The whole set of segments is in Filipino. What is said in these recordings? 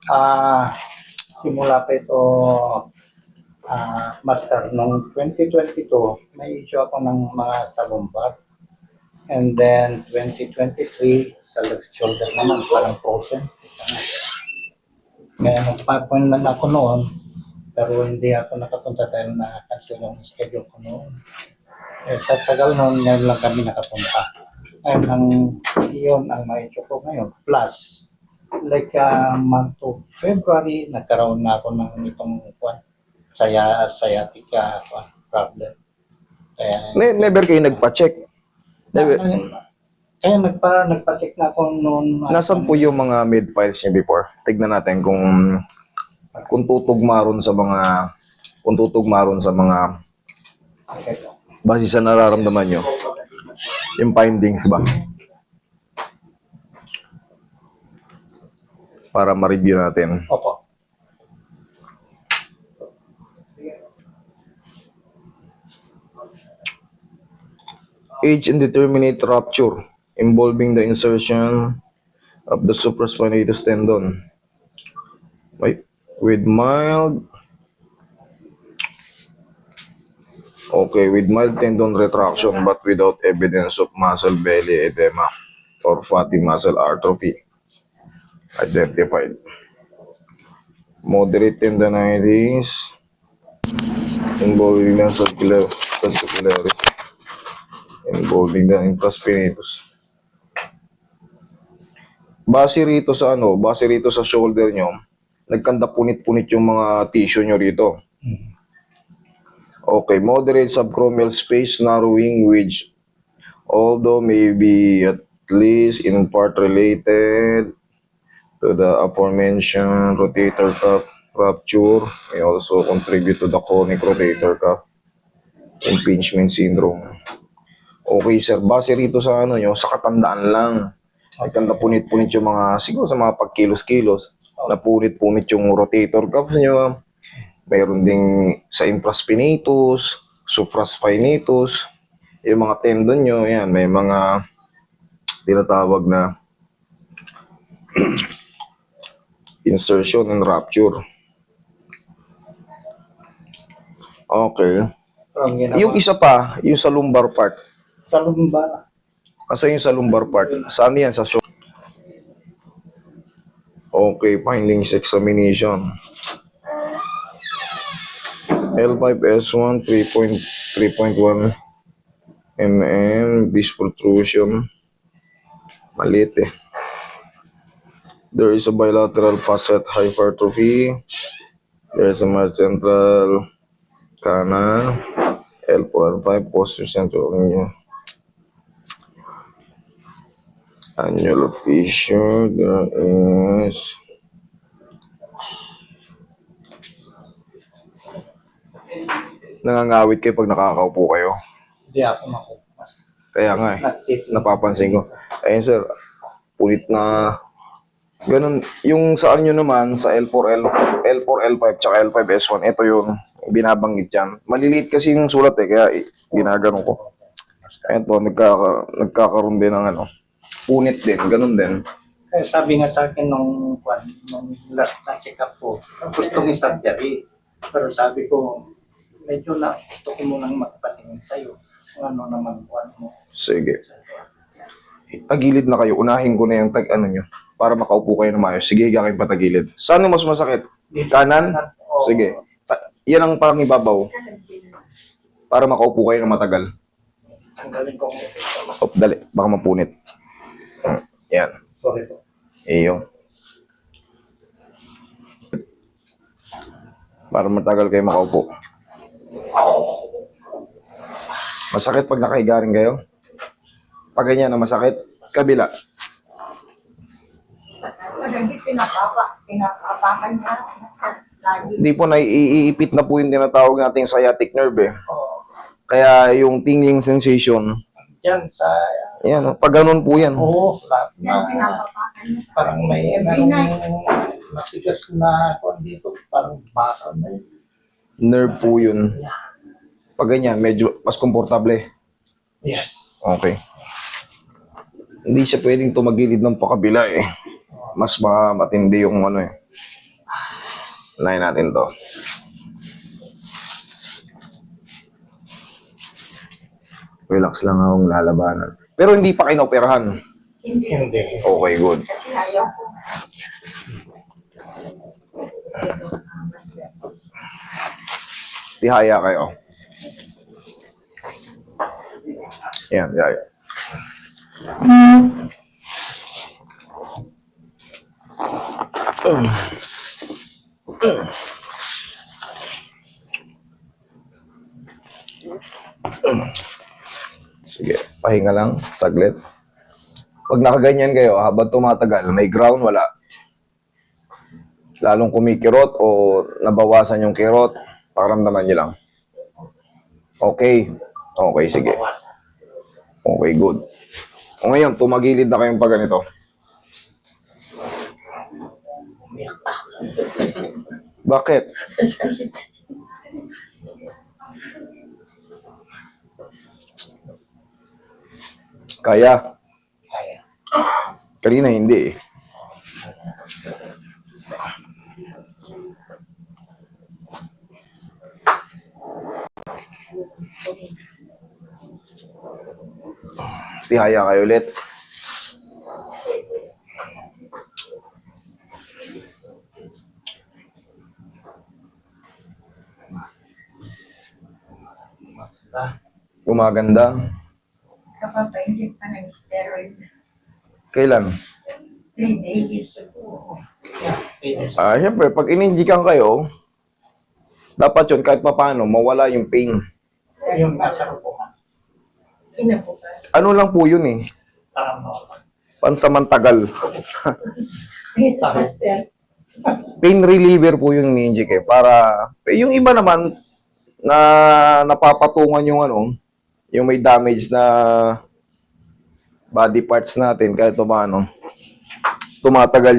Ah, simula pa ito, master, noong 2022, may issue ako ng mga sa lumbar. And then 2023, sa left shoulder naman, parang frozen. Kaya nagpa-appointment ako noon, pero hindi ako nakapunta dahil na-cancel yung schedule ko noon. Eh, sa tagal noon, ngayon lang kami nakapunta. Ngayon, yun ang may issue ko ngayon. Plus, like month of February, nagkaroon na ako ng itong sciatica problem. Kaya, Never kayo nagpa-check? Never. Kaya nagpa-check na ako noon. Nasaan po yung mga med files niyo before? Tignan natin kung tutugma ron sa mga base sa nararamdaman nyo. Yung findings ba? Para ma-review natin. Opo. Age indeterminate rupture involving the insertion of the supraspinatus tendon. Wait, with mild tendon retraction but without evidence of muscle belly edema or fatty muscle atrophy identified. Moderate tendinitis involving the circularis involving the infraspinatus. Base rito sa shoulder nyo, nagkanda punit-punit yung mga tissue nyo rito. Okay, moderate subchromial space narrowing which although may be at least in part related to the aforementioned rotator cuff rupture, may also contribute to the chronic rotator cuff impingement syndrome. Okay sir, base rito sa sa katandaan lang. Nagkanda punit-punit yung mga, siguro sa mga pagkilos-kilos, na punit-punit yung rotator cuff nyo. Mayroon ding sa infraspinatus, supraspinatus, yung mga tendon nyo, yan, may mga tinatawag na insertion and rupture. Okay. Yung isa pa, yung sa lumbar part. Sa lumbar. Kasi yung sa lumbar part, saan yan? Sa shoulder? Okay, findings examination. L5S1 3.1 mm disc protrusion. Maliit eh. There is a bilateral facet hypertrophy. There is a mild central canal. L4 L5 posterior central annular fissure. There is nangangawit kayo pag nakakaupo kayo. Hindi ako makupas. Kaya nga napapansin ko. Ayun sir, punit na ganun. Yung saan nyo naman sa L4, L5, tsaka L5S1, ito yung binabanggit dyan. Maliliit kasi yung sulat kaya ginaganon ko. Ayun po, nagkakaroon din ng punit din, ganun din. Kaya sabi nga sa akin nung last na check-up ko, gusto ng surgery. Pero sabi ko, medyo na gusto ko munang magpatingin sa'yo. Ano naman mo. Sige. Tagilid na kayo. Unahin ko na yung nyo. Para makaupo kayo na maayos. Sige, higa kayong patagilid. Saan yung mas masakit? Kanan? Sige. Yan ang parang ibabaw. Para makaupo kayo na matagal. Tanggalin ko. Dali. Baka mapunit. Yan. Sorry po. Iyo. Para matagal kayo makaupo. Masakit pag nakahiga rin kayo? Pag ganyan na masakit, kabila. Sa gabi, pinapapakan niya. Lagi. Hindi po, naiipit na po yung tinatawag nating sciatic nerve Kaya yung tingling sensation, Yan, yan, pag ganun po yan. oo, lahat Yan, na, pinapapakan niya sa parang may every night. matigas na dito, parang bakal na yun. Nerve po yun. Pag ganyan, medyo mas komportable. Yes. Okay. Hindi siya pwedeng tumagilid ng pakabila Mas matindi yung Unahin natin to. Relax lang akong lalabanan. Pero hindi pa kinoperahan. Hindi. Hindi. Okay, good. Kasi ayaw ko. Master. Tihaya kayo. Yan, tihaya. Sige, pahinga lang, saglit. Pag nakaganyan kayo, habang tumatagal, may ground, wala. Lalong kumikirot o nabawasan yung kirot, pakiramdaman nyo lang. Okay. Okay, sige. Okay, good. O ngayon, tumagilid na kayong pag ganito. Bakit? Kaya. Kaya. Kanina hindi eh. Tihaya kayo ulit. Gumaganda. Kapag-inject pa ng steroid. Kailan? 3 days. Siyempre, pag ininjikan kayo, dapat yun kahit papaano, mawala yung pain. Yung nasa po. Inabukas. Ano lang po yun eh. Parang normal. Pansamantagal. Master. Pain reliever po yung ni-inject eh. Para, yung iba naman, na napapatungan yung yung may damage na body parts natin, kahit paano, tumatagal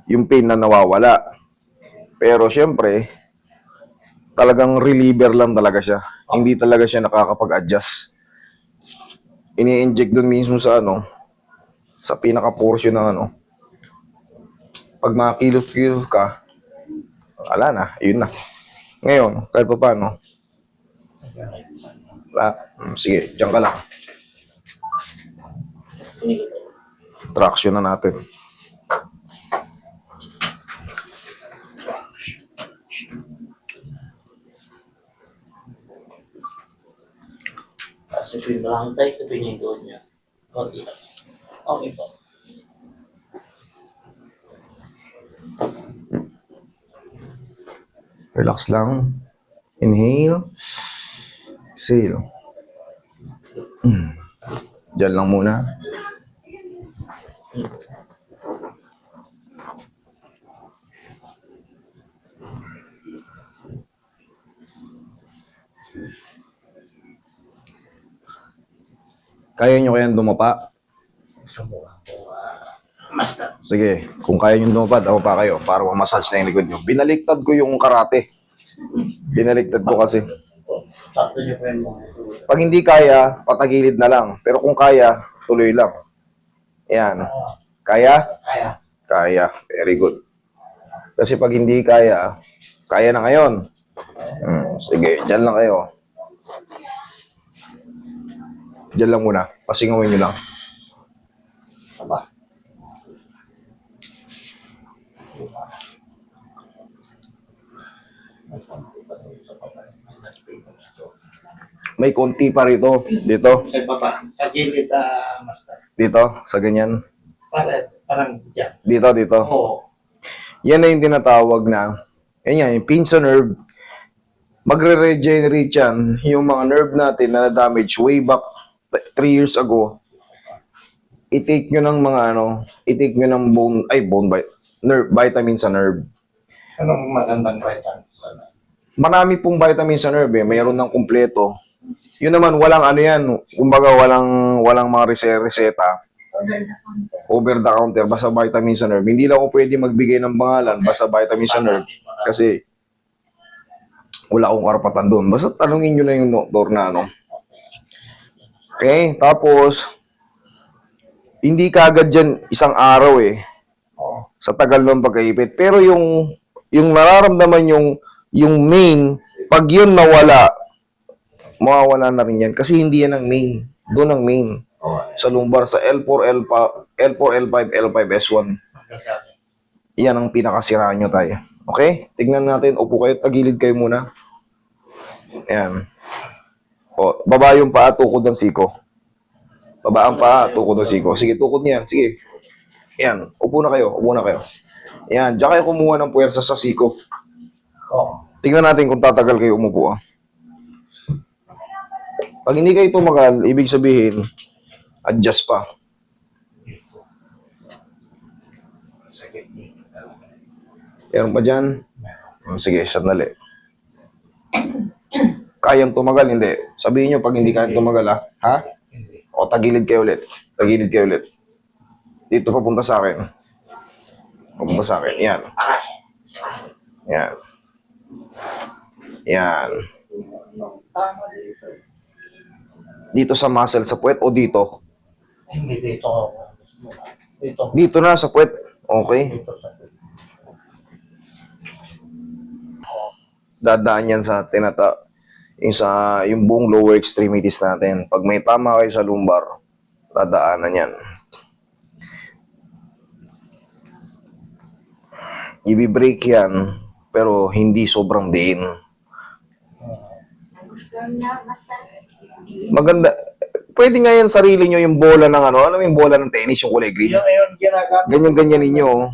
yung pain na nawawala. Pero syempre, talagang reliever lang talaga siya. Hindi talaga siya nakakapag-adjust. Ini-inject dun mismo sa sa pinaka-portion ng Pag makilos-kilos ka, wala na, yun na. Ngayon, kahit pa paano, sige, dyan ka lang. Traction na natin. Kasi yung lang tayo, ito yung doon niya. Konti lang. Okay po. Relax lang. Inhale. Exhale. Diyan lang muna. Kaya nyo kayang dumapa? Subukan ko. Master. Sige, kung kaya nyo dumapa, ako pa kayo para ma-massage na yung likod nyo. Binaliktad ko yung karate. Binaliktad ko kasi. Sakto niyo po yung mga ito. Pag hindi kaya, patagilid na lang. Pero kung kaya, tuloy lang. Yan. Kaya? Kaya. Kaya. Very good. Kasi pag hindi kaya, kaya na ngayon. Sige, dyan lang kayo. Dyan lang muna. Pasingawin nyo lang. Aba. May konti pa rito. Dito. Sa baba. Sa gilid, master. Dito. Sa ganyan. Parang dyan. Dito. Oo. Yan na yung tinatawag na, yan yan, yung pinsa nerve. Magre-regenerate yan yung mga nerve natin na na-damage way back 3 years ago. I-take nyo ng mga i-take nyo ng nerve, vitamin sa nerve. Anong magandang vitamin sana? Marami pong vitamin sa nerve eh. Mayroon ng kumpleto. Yun naman, walang yan. Kumbaga, walang mga reseta. Over the counter, basta vitamin sa nerve. Hindi lang ako pwede magbigay ng pangalan, basta vitamin sa nerve. Kasi, wala akong karapatan doon. Basta tanungin nyo na yung doktor na Okay, tapos, hindi kagad dyan isang araw eh. Oo. Sa tagal ng pagkaipit. Pero yung yung nararamdaman yung main, pag yun nawala, mawawala na rin yan. Kasi hindi yan ang main. Doon ang main. Sa lumbar, sa L4, L5, L5, S1. Yan ang pinakasira nyo tayo. Okay? Tignan natin. Upo kayo. Tagilid kayo muna. Ayan. O, baba yung paa, tukod ng siko. Baba ang paa, tukod ng siko. Sige, tukod niyan. Sige. Ayan. Upo na kayo. Upo na kayo. Ayan. Diyan kayo kumuha ng puwersa sa siko. Oo. Tingnan natin kung tatagal kayo umupo. Pag hindi kayo tumagal, ibig sabihin, adjust pa. Sige. Meron pa dyan? Sige, sandali. Kayang tumagal, hindi. Sabihin nyo pag hindi kayang tumagal, ha? Ha? Hindi. O, tagilid kayo ulit. Tagilid kayo ulit. Dito, papunta sa akin. Papunta sa akin. Yan. Yan. Yan. Tama dito. Dito sa muscle, sa puwet, o dito? Hindi dito. Dito. Dito na, sa puwet. Okay. Dito sa Dadaan yan sa yung buong lower extremities natin. Pag may tama kayo sa lumbar, dadaanan yan. Ibi-break yan, pero hindi sobrang diin. Gusto na, basta Maganda. Pwede nga yan sarili nyo yung bola ng ano, alam mo yung bola ng tennis, yung kulay green. Yung ginagamit. Ganyan-ganyan ninyo. oh.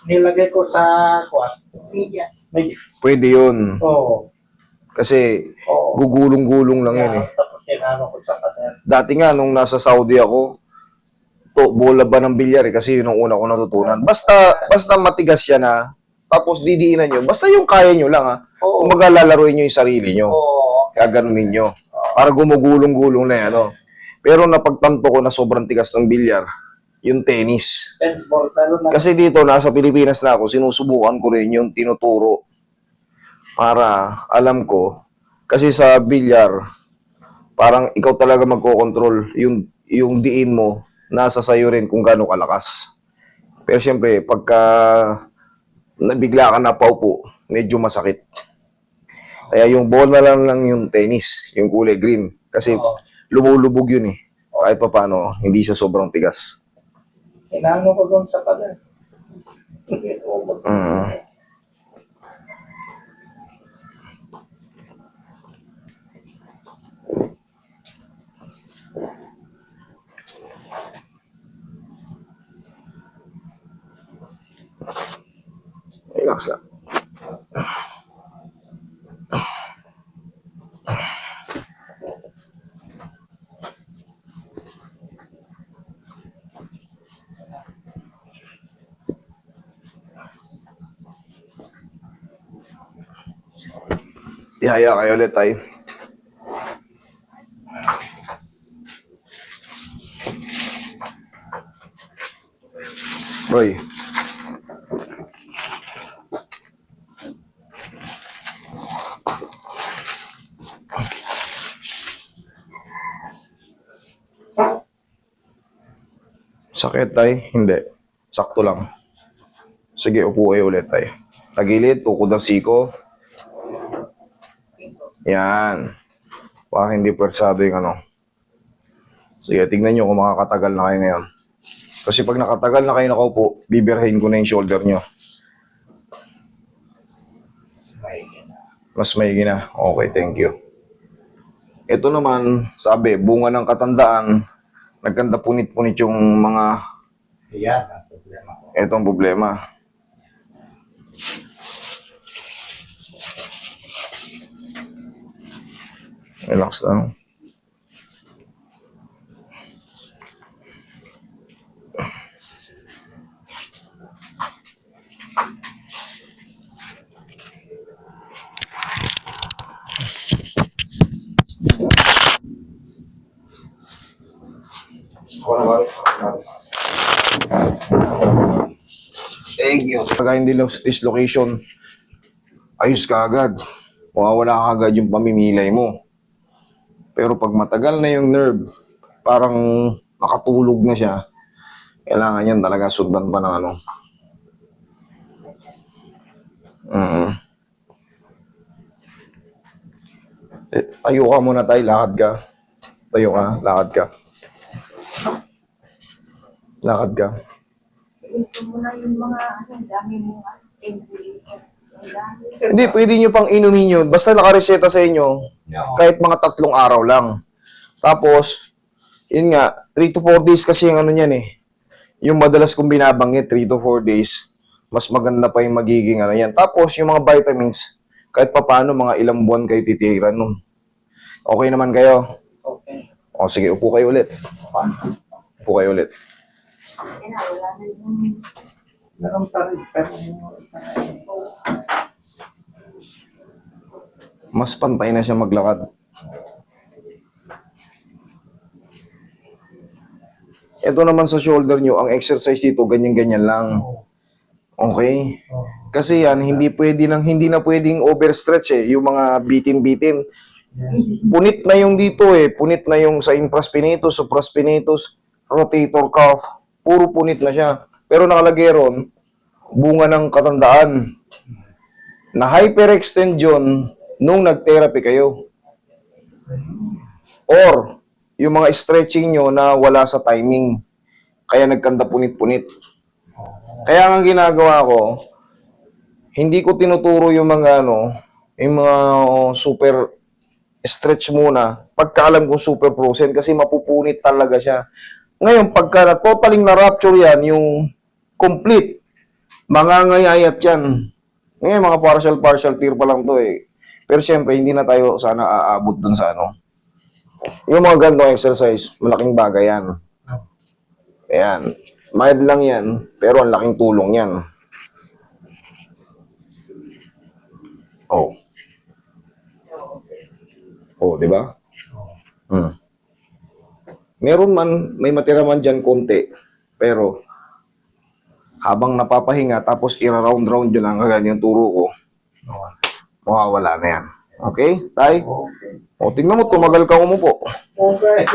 Nilagay ko sa kuwan. medyas. Pwede yun. Oo. Kasi Oo. gugulong-gulong lang yun eh. Tapos tinano ko sa pader. Dati nga, nung nasa Saudi ako, bola ba ng bilyar eh, kasi yun ang una ko natutunan. Basta matigas yan ha, tapos didiinan nyo, basta yung kaya nyo lang ha. Oo. Kung maglalaroin nyo yung sarili nyo, Oo. kaya ganunin nyo. Para gumugulong-gulong na yan, no? Pero napagtanto ko na sobrang tigas ng bilyar, yung tennis. Tennis ball. Pero na, Kasi dito, nasa Pilipinas na ako, sinusubukan ko rin yung tinuturo. Para alam ko, kasi sa bilyar, parang ikaw talaga magkocontrol. Yung diin mo, nasa sayo rin kung gaano kalakas. Pero syempre, pagka nabigla ka na paupo, medyo masakit. Kaya yung bola lang yung tennis, yung kulay green. Kasi Oo. lumulubog yun eh. Kahit pa paano, hindi siya sobrang tigas. tinano ko doon sa pader. Relax lang. Ihaya kayo ulit tayo. Boy. Sakit tay? Hindi. Sakto lang. Sige, upo kayo ulit tay. Tagilid, tukod ang siko. Yan. Para hindi pwersado yung ano. Sige, tignan nyo kung makakatagal na kayo ngayon. Kasi pag nakatagal na kayo nakaupo, bibirhin ko na yung shoulder nyo. Mas maigi na. Okay, thank you. Ito naman, sabi, bunga ng katandaan, nagkanda punit-punit yung mga Yan ang problema ko. etong problema. Relax lang. Thank you. Pagka hindi dislocation, ayos ka agad. Mawawala ka agad yung pamimilay mo. Pero pag matagal na yung nerve, parang nakatulog na siya, kailangan yan talaga sundan pa ng ano. Tayo ka muna tayo, lakad ka. Tayo ka, lakad ka. Lakad ka. Ito mo na yung mga, dami mo nga. Hindi, pwede nyo pang inumin yun. Basta nakareseta sa inyo, kahit mga 3 araw lang. Tapos, yun nga, 3 to 4 days kasi yung ano niyan eh. Yung madalas kong binabanggit, 3 to 4 days, mas maganda pa yung magiging ano yan. Tapos, yung mga vitamins, kahit pa paano, mga ilang buwan kayo titiran nun. Okay naman kayo? Okay. O sige, upo kayo ulit. Paano? Upo kayo ulit. Wala na yung Meron pa rin, pero Mas pantay na siya maglakad. Ito naman sa shoulder nyo, ang exercise dito, ganyan-ganyan lang. Okay? Kasi yan, hindi na pwedeng overstretch eh, yung mga bitin-bitin. Punit na yung dito eh, punit na yung sa infraspinatus, supraspinatus, rotator cuff, puro punit na siya. Pero nakalagay ron, bunga ng katandaan, na hyperextend yun nung nag-therapy kayo. Or, yung mga stretching nyo na wala sa timing, kaya nagkanda punit-punit. Kaya ang ginagawa ko, hindi ko tinuturo yung mga super stretch muna, pagka alam kong super frozen, kasi mapupunit talaga siya. Ngayon, pagka totaling na-rupture yan, yung complete, mangangayayat yan. Ngayon, mga partial tear pa lang to eh. Pero siyempre, hindi na tayo sana aabot dun sa ano. Yung mga ganitong exercise, malaking bagay yan. Ayan. Mild lang yan, pero ang laking tulong yan. Oh. Oh, di ba? Meron man, may matira man dyan konti, pero habang napapahinga, tapos ira-round-round yun ang ganyan turo ko, mawawala na yan. Okay, tay? okay. O, tingnan mo, tumagal ka umupo. Okay.